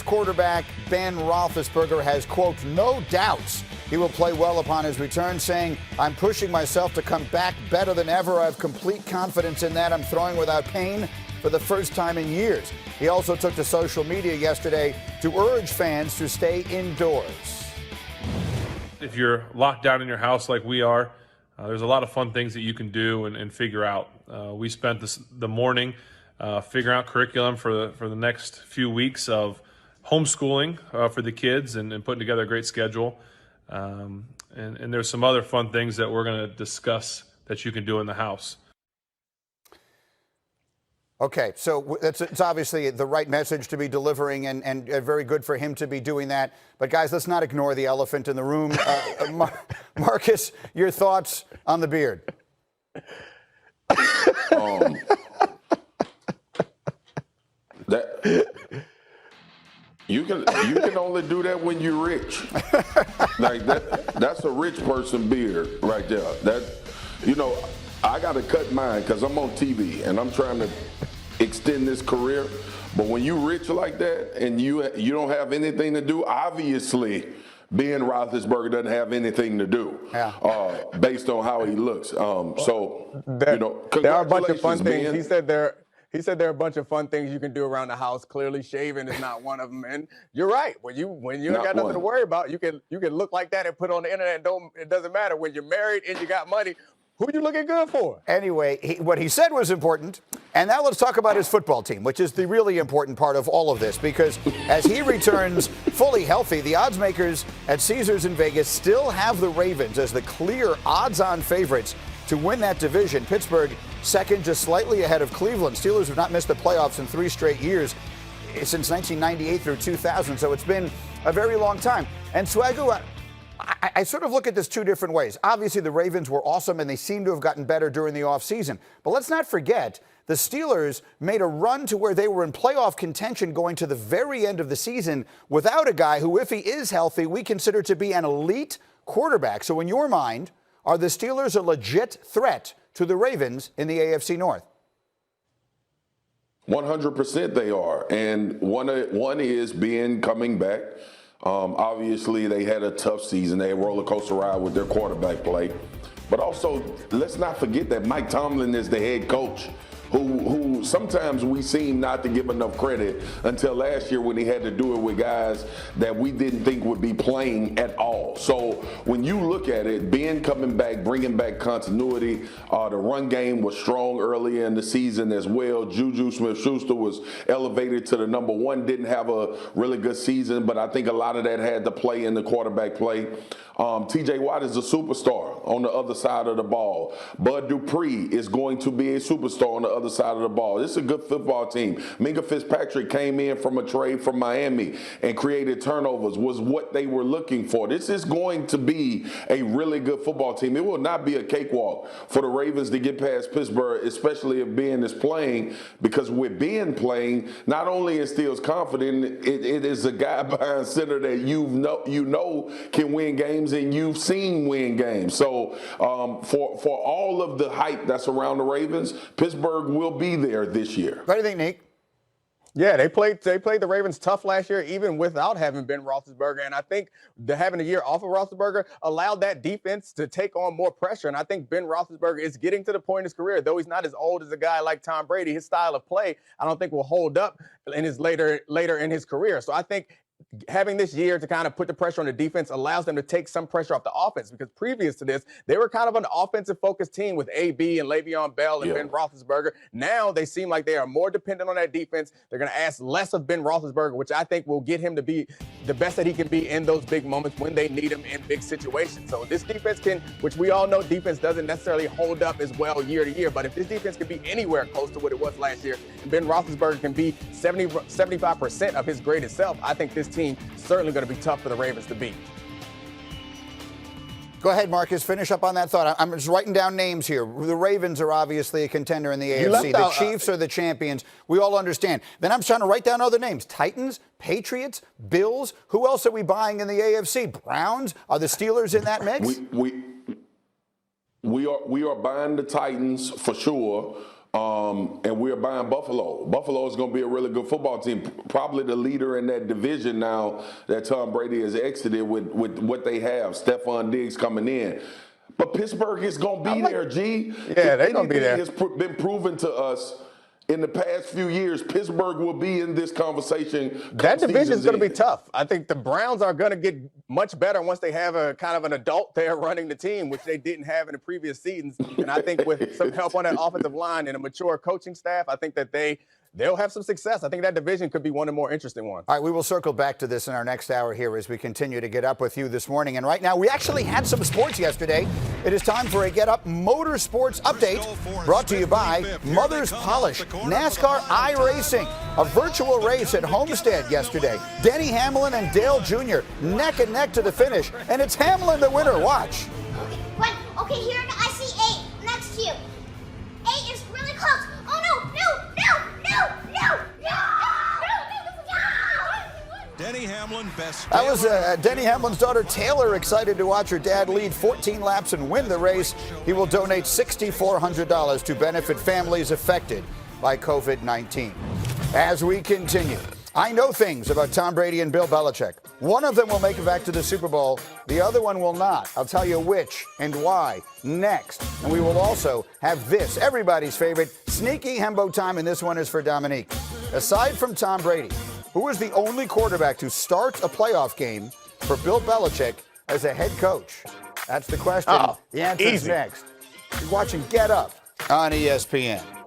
Steelers quarterback Ben Roethlisberger has, quote, no doubts he will play well upon his return, saying, I'm pushing myself to come back better than ever. I have complete confidence in that. I'm throwing without pain for the first time in years. He also took to social media yesterday to urge fans to stay indoors. If you're locked down in your house like we are, there's a lot of fun things that you can do and figure out. We spent the morning figuring out curriculum for the next few weeks of homeschooling for the kids and putting together a great schedule. And there's some other fun things that we're going to discuss that you can do in the house. Okay, so it's obviously the right message to be delivering and very good for him to be doing that. But, guys, let's not ignore the elephant in the room. Marcus, your thoughts on the beard? You can only do that when you're rich. Like that's a rich person beard right there. I got to cut mine because I'm on TV and I'm trying to extend this career. But when you rich like that and you don't have anything to do, obviously Ben Roethlisberger doesn't have anything to do based on how he looks. There are a bunch of fun things. Ben. He said there are a bunch of fun things you can do around the house. Clearly, shaving is not one of them. And you're right. When you ain't got nothing to worry about, you can look like that and put it on the internet. It doesn't matter when you're married and you got money. Who you looking good for? Anyway, what he said was important. And now let's talk about his football team, which is the really important part of all of this, because as he returns fully healthy, the odds makers at Caesars in Vegas still have the Ravens as the clear odds-on favorites to win that division. Pittsburgh second, just slightly ahead of Cleveland. Steelers have not missed the playoffs in 3 straight years since 1998 through 2000, so it's been a very long time. And Swagoo, I sort of look at this 2 different ways. Obviously, the Ravens were awesome, and they seem to have gotten better during the offseason. But let's not forget, the Steelers made a run to where they were in playoff contention going to the very end of the season without a guy who, if he is healthy, we consider to be an elite quarterback. So in your mind, are the Steelers a legit threat to the Ravens in the AFC North? 100% they are. And one is Ben coming back. Obviously, they had a tough season. They had a roller coaster ride with their quarterback play. But also, let's not forget that Mike Tomlin is the head coach, who sometimes we seem not to give enough credit until last year when he had to do it with guys that we didn't think would be playing at all. So when you look at it, Ben coming back, bringing back continuity, the run game was strong early in the season as well. Juju Smith-Schuster was elevated to the number 1, didn't have a really good season, but I think a lot of that had to play in the quarterback play. T.J. Watt is a superstar on the other side of the ball. Bud Dupree is going to be a superstar on the other side of the ball. This is a good football team. Minka Fitzpatrick came in from a trade from Miami and created turnovers, was what they were looking for. This is going to be a really good football team. It will not be a cakewalk for the Ravens to get past Pittsburgh, especially if Ben is playing, because with Ben playing, not only instills confidence, it is a guy behind center that you know can win games, and you've seen win games. So for all of the hype that's around the Ravens, Pittsburgh will be there this year. What do you think, Nick? Yeah, they played the Ravens tough last year, even without having Ben Roethlisberger. And I think having a year off of Roethlisberger allowed that defense to take on more pressure. And I think Ben Roethlisberger is getting to the point in his career, though he's not as old as a guy like Tom Brady. His style of play, I don't think will hold up in his later in his career. So I think having this year to kind of put the pressure on the defense allows them to take some pressure off the offense, because previous to this, they were kind of an offensive-focused team with AB and Le'Veon Bell and Ben Roethlisberger. Now they seem like they are more dependent on that defense. They're going to ask less of Ben Roethlisberger, which I think will get him to be the best that he can be in those big moments when they need him in big situations. So this defense can, which we all know defense doesn't necessarily hold up as well year to year, but if this defense can be anywhere close to what it was last year, and Ben Roethlisberger can be 75% of his greatest self, I think this team certainly going to be tough for the Ravens to beat. Go ahead, Marcus. Finish up on that thought. I'm just writing down names here. The Ravens are obviously a contender in the AFC. The Chiefs are the champions. We all understand. Then I'm trying to write down other names. Titans, Patriots, Bills. Who else are we buying in the AFC? Browns? Are the Steelers in that mix? We are buying the Titans for sure. and we're buying Buffalo. Buffalo is going to be a really good football team, probably the leader in that division now that Tom Brady has exited with what they have. Stephon Diggs coming in. But Pittsburgh is going to be there, G. Yeah, they're going to be there. Has been proven to us in the past few years, Pittsburgh will be in this conversation. That division is going to be tough. I think the Browns are going to get much better once they have a kind of an adult there running the team, which they didn't have in the previous seasons. And I think with some help on that offensive line and a mature coaching staff, I think that they'll have some success. I think that division could be one of the more interesting ones. All right, we will circle back to this in our next hour here as we continue to get up with you this morning. And right now, we actually had some sports yesterday. It is time for a Get Up Motorsports update brought to you by Mother's Polish NASCAR iRacing, a virtual race at Homestead yesterday. Denny Hamlin and Dale Jr. neck and neck to the finish, and it's Hamlin the winner. Watch. Okay, here I see 8 next to you. 8 is really close. Oh no, Denny Hamlin, best. That was Denny Hamlin's daughter Taylor, excited to watch her dad lead 14 laps and win the race. He will donate $6,400 to benefit families affected by COVID-19. As we continue, I know things about Tom Brady and Bill Belichick. One of them will make it back to the Super Bowl. The other one will not. I'll tell you which and why next. And we will also have this, everybody's favorite, sneaky hembo time, and this one is for Domonique. Aside from Tom Brady, who is the only quarterback to start a playoff game for Bill Belichick as a head coach? That's the question. The answer is next. You're watching Get Up on ESPN.